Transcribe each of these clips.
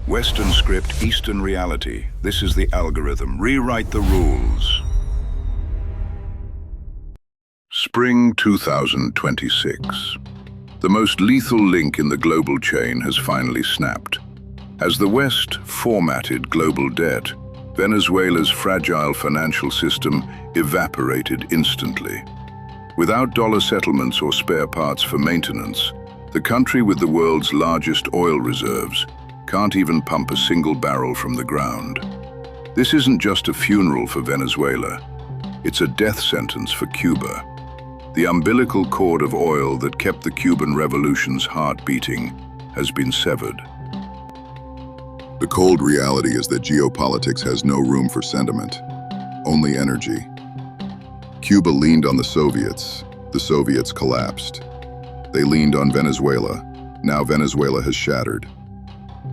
Western script, Eastern reality. This is the algorithm. Rewrite the rules. Spring 2026. The most lethal link in the global chain has finally snapped. As the West formatted global debt, Venezuela's fragile financial system evaporated instantly. Without dollar settlements or spare parts for maintenance, the country with the world's largest oil reserves can't even pump a single barrel from the ground. This isn't just a funeral for Venezuela, it's a death sentence for Cuba. The umbilical cord of oil that kept the Cuban Revolution's heart beating has been severed. The cold reality is that geopolitics has no room for sentiment, only energy. Cuba leaned on the Soviets collapsed. They leaned on Venezuela, now Venezuela has shattered.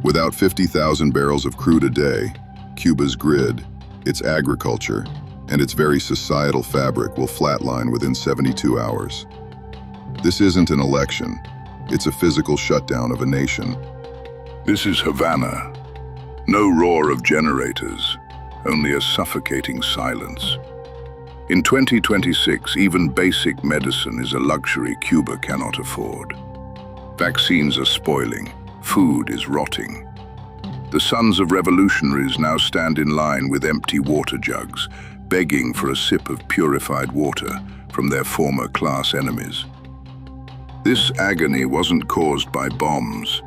Without 50,000 barrels of crude a day, Cuba's grid, its agriculture, and its very societal fabric will flatline within 72 hours. This isn't an election, it's a physical shutdown of a nation. This is Havana. No roar of generators, only a suffocating silence. In 2026, even basic medicine is a luxury Cuba cannot afford. Vaccines are spoiling, food is rotting. The sons of revolutionaries now stand in line with empty water jugs, begging for a sip of purified water from their former class enemies. This agony wasn't caused by bombs.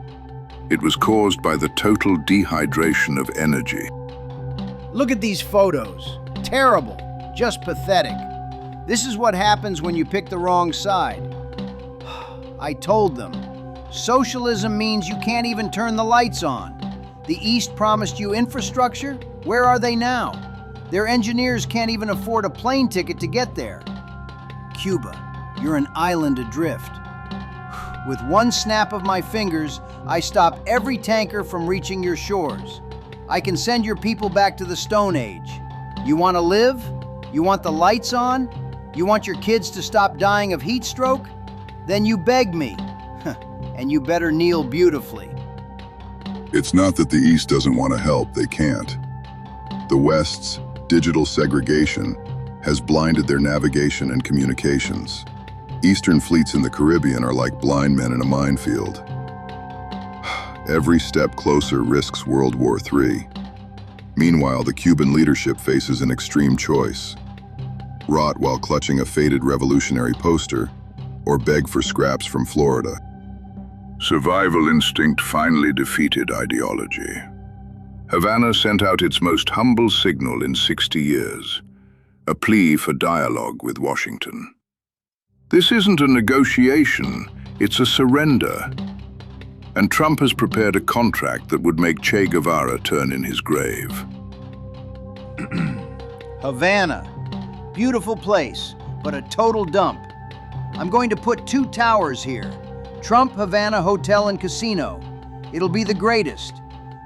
It was caused by the total dehydration of energy. Look at these photos. Terrible, just pathetic. This is what happens when you pick the wrong side. I told them, socialism means you can't even turn the lights on. The East promised you infrastructure. Where are they now? Their engineers can't even afford a plane ticket to get there. Cuba, you're an island adrift. With one snap of my fingers, I stop every tanker from reaching your shores. I can send your people back to the Stone Age. You want to live? You want the lights on? You want your kids to stop dying of heat stroke? Then you beg me. And you better kneel beautifully. It's not that the East doesn't want to help, they can't. The West's digital segregation has blinded their navigation and communications. Eastern fleets in the Caribbean are like blind men in a minefield. Every step closer risks World War III. Meanwhile, the Cuban leadership faces an extreme choice: rot while clutching a faded revolutionary poster, or beg for scraps from Florida. Survival instinct finally defeated ideology. Havana sent out its most humble signal in 60 years, a plea for dialogue with Washington. This isn't a negotiation, it's a surrender. And Trump has prepared a contract that would make Che Guevara turn in his grave. Havana, beautiful place, but a total dump. I'm going to put 2 towers here. Trump Havana Hotel and Casino. It'll be the greatest.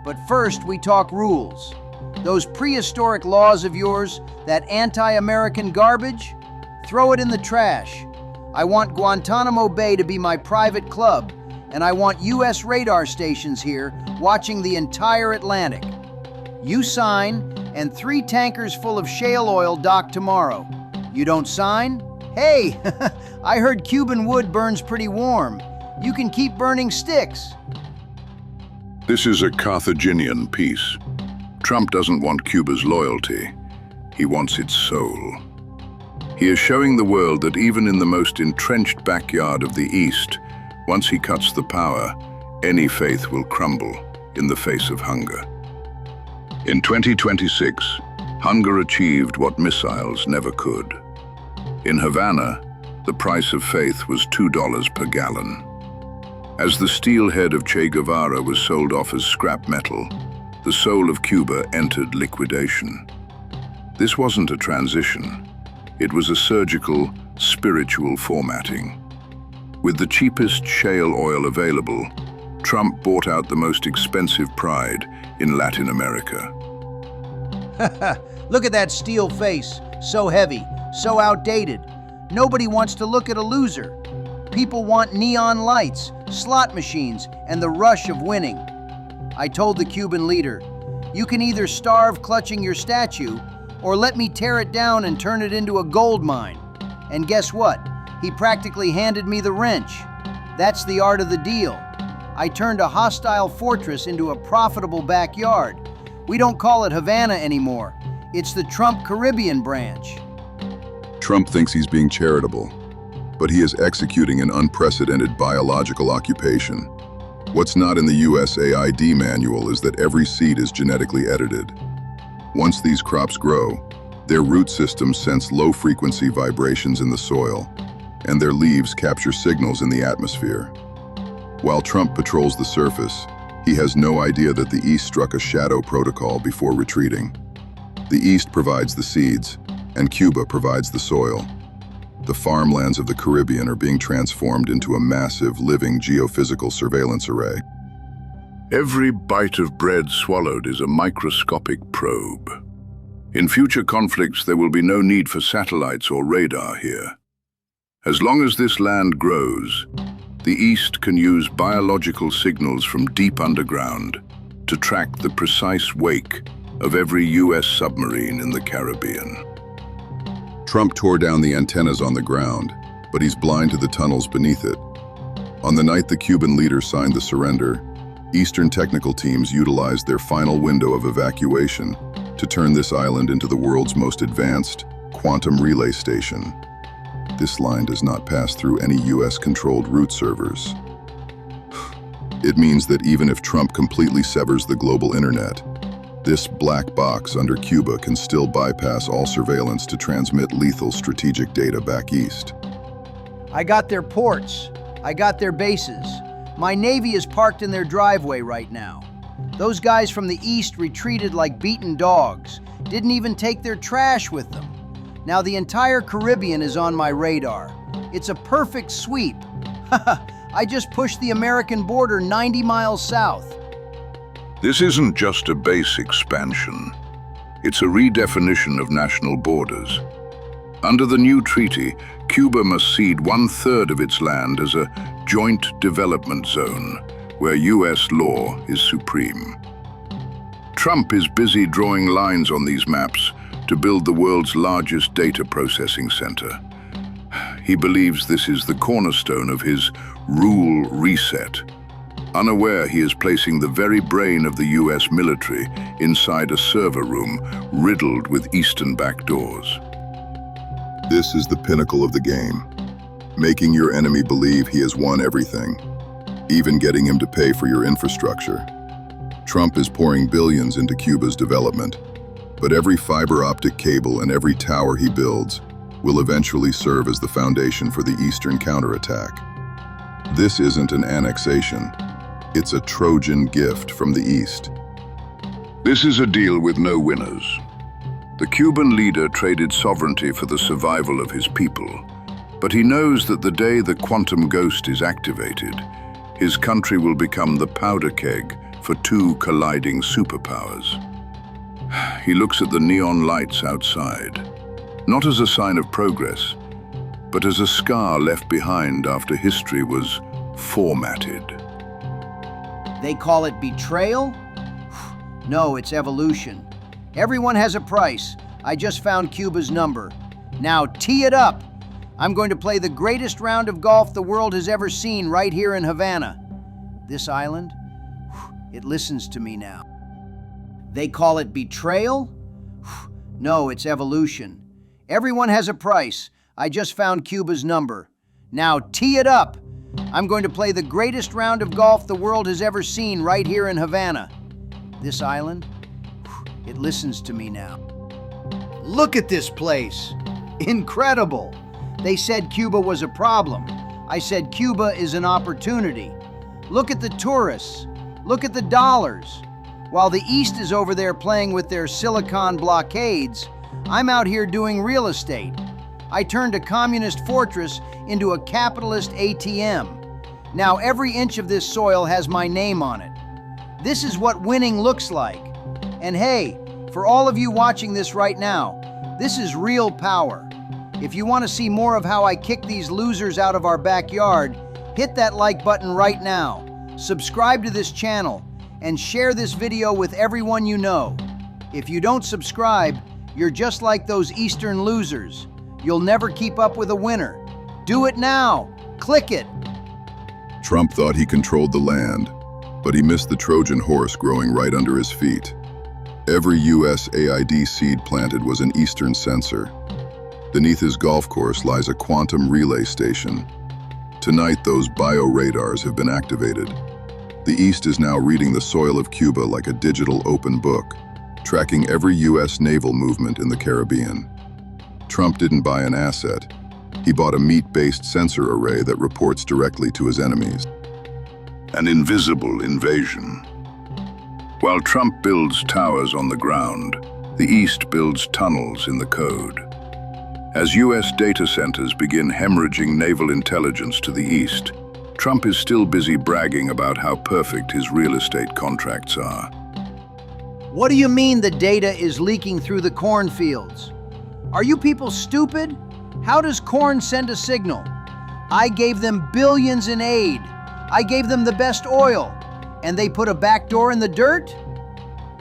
But first we talk rules. Those prehistoric laws of yours, that anti-American garbage, throw it in the trash. I want Guantanamo Bay to be my private club, and I want US radar stations here watching the entire Atlantic. You sign, and 3 tankers full of shale oil dock tomorrow. You don't sign? Hey, I heard Cuban wood burns pretty warm. You can keep burning sticks. This is a Carthaginian peace. Trump doesn't want Cuba's loyalty. He wants its soul. He is showing the world that even in the most entrenched backyard of the East, once he cuts the power, any faith will crumble in the face of hunger. In 2026, hunger achieved what missiles never could. In Havana, the price of faith was $2 per gallon. As the steel head of Che Guevara was sold off as scrap metal, the soul of Cuba entered liquidation. This wasn't a transition. It was a surgical, spiritual formatting. With the cheapest shale oil available, Trump bought out the most expensive pride in Latin America. Look at that steel face, so heavy, so outdated. Nobody wants to look at a loser. People want neon lights, slot machines, and the rush of winning. I told the Cuban leader, "You can either starve clutching your statue, or let me tear it down and turn it into a gold mine." And guess what? He practically handed me the wrench. That's the art of the deal. I turned a hostile fortress into a profitable backyard. We don't call it Havana anymore. It's the Trump Caribbean branch. Trump thinks he's being charitable, but he is executing an unprecedented biological occupation. What's not in the USAID manual is that every seed is genetically edited. Once these crops grow, their root systems sense low-frequency vibrations in the soil, and their leaves capture signals in the atmosphere. While Trump patrols the surface, he has no idea that the East struck a shadow protocol before retreating. The East provides the seeds, and Cuba provides the soil. The farmlands of the Caribbean are being transformed into a massive, living geophysical surveillance array. Every bite of bread swallowed is a microscopic probe. In future conflicts, there will be no need for satellites or radar here. As long as this land grows, the East can use biological signals from deep underground to track the precise wake of every US submarine in the Caribbean. Trump tore down the antennas on the ground, but he's blind to the tunnels beneath it. On the night the Cuban leader signed the surrender, Eastern technical teams utilized their final window of evacuation to turn this island into the world's most advanced quantum relay station. This line does not pass through any US-controlled root servers. It means that even if Trump completely severs the global internet, this black box under Cuba can still bypass all surveillance to transmit lethal strategic data back east. I got their ports. I got their bases. My Navy is parked in their driveway right now. Those guys from the East retreated like beaten dogs, didn't even take their trash with them. Now the entire Caribbean is on my radar. It's a perfect sweep. I just pushed the American border 90 miles south. This isn't just a base expansion. It's a redefinition of national borders. Under the new treaty, Cuba must cede 1/3 of its land as a joint development zone, where US law is supreme. Trump is busy drawing lines on these maps to build the world's largest data processing center. He believes this is the cornerstone of his rule reset. Unaware he is placing the very brain of the US military inside a server room riddled with Eastern backdoors. This is the pinnacle of the game, making your enemy believe he has won everything, even getting him to pay for your infrastructure. Trump is pouring billions into Cuba's development, but every fiber optic cable and every tower he builds will eventually serve as the foundation for the Eastern counterattack. This isn't an annexation. It's a Trojan gift from the East. This is a deal with no winners. The Cuban leader traded sovereignty for the survival of his people, but he knows that the day the quantum ghost is activated, his country will become the powder keg for two colliding superpowers. He looks at the neon lights outside, not as a sign of progress, but as a scar left behind after history was formatted. They call it betrayal? No, it's evolution. Everyone has a price. I just found Cuba's number. Now tee it up. I'm going to play the greatest round of golf the world has ever seen right here in Havana. This island, it listens to me now. They call it betrayal? No, it's evolution. Everyone has a price. I just found Cuba's number. Now tee it up. I'm going to play the greatest round of golf the world has ever seen right here in Havana. This island, it listens to me now. Look at this place. Incredible. They said Cuba was a problem. I said Cuba is an opportunity. Look at the tourists. Look at the dollars. While the East is over there playing with their silicon blockades, I'm out here doing real estate. I turned a communist fortress into a capitalist ATM. Now every inch of this soil has my name on it. This is what winning looks like. And hey, for all of you watching this right now, this is real power. If you want to see more of how I kick these losers out of our backyard, hit that like button right now. Subscribe to this channel. and share this video with everyone you know. If you don't subscribe, you're just like those Eastern losers. You'll never keep up with a winner. Do it now. Click it. Trump thought he controlled the land, but he missed the Trojan horse growing right under his feet. Every USAID seed planted was an Eastern sensor. Beneath his golf course lies a quantum relay station. Tonight, those bioradars have been activated. The East is now reading the soil of Cuba like a digital open book, tracking every U.S. naval movement in the Caribbean. Trump didn't buy an asset. He bought a meat-based sensor array that reports directly to his enemies. An invisible invasion. While Trump builds towers on the ground, the East builds tunnels in the code. As U.S. data centers begin hemorrhaging naval intelligence to the East, Trump is still busy bragging about how perfect his real estate contracts are. What do you mean the data is leaking through the cornfields? Are you people stupid? How does corn send a signal? I gave them billions in aid. I gave them the best oil. And they put a back door in the dirt?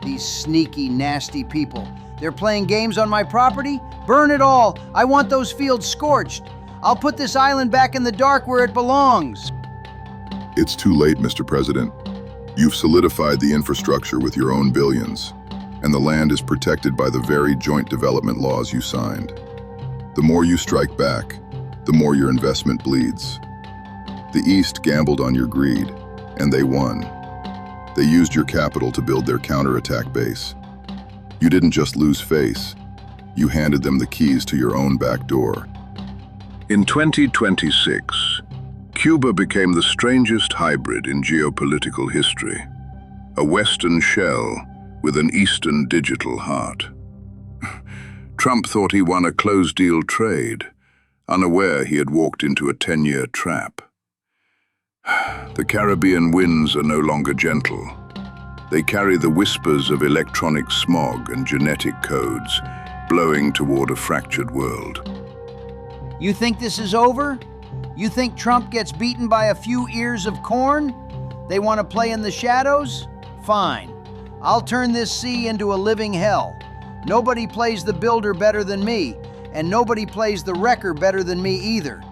These sneaky, nasty people. They're playing games on my property? Burn it all. I want those fields scorched. I'll put this island back in the dark where it belongs. It's too late, Mr. President. You've solidified the infrastructure with your own billions, and the land is protected by the very joint development laws you signed. The more you strike back, the more your investment bleeds. The East gambled on your greed, and they won. They used your capital to build their counterattack base. You didn't just lose face, you handed them the keys to your own back door. In 2026, Cuba became the strangest hybrid in geopolitical history. A Western shell with an Eastern digital heart. Trump thought he won a closed-deal trade, unaware he had walked into a 10-year trap. The Caribbean winds are no longer gentle. They carry the whispers of electronic smog and genetic codes, blowing toward a fractured world. You think this is over? You think Trump gets beaten by a few ears of corn? They want to play in the shadows? Fine. I'll turn this sea into a living hell. Nobody plays the builder better than me, and nobody plays the wrecker better than me either.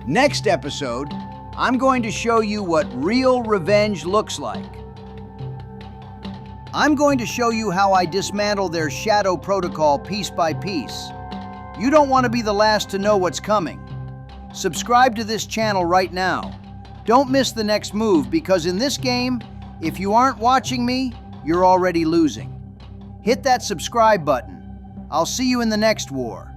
Next episode, I'm going to show you what real revenge looks like. I'm going to show you how I dismantle their shadow protocol piece by piece. You don't want to be the last to know what's coming. Subscribe to this channel right now. Don't miss the next move, because in this game, if you aren't watching me, you're already losing. Hit that subscribe button. I'll see you in the next war.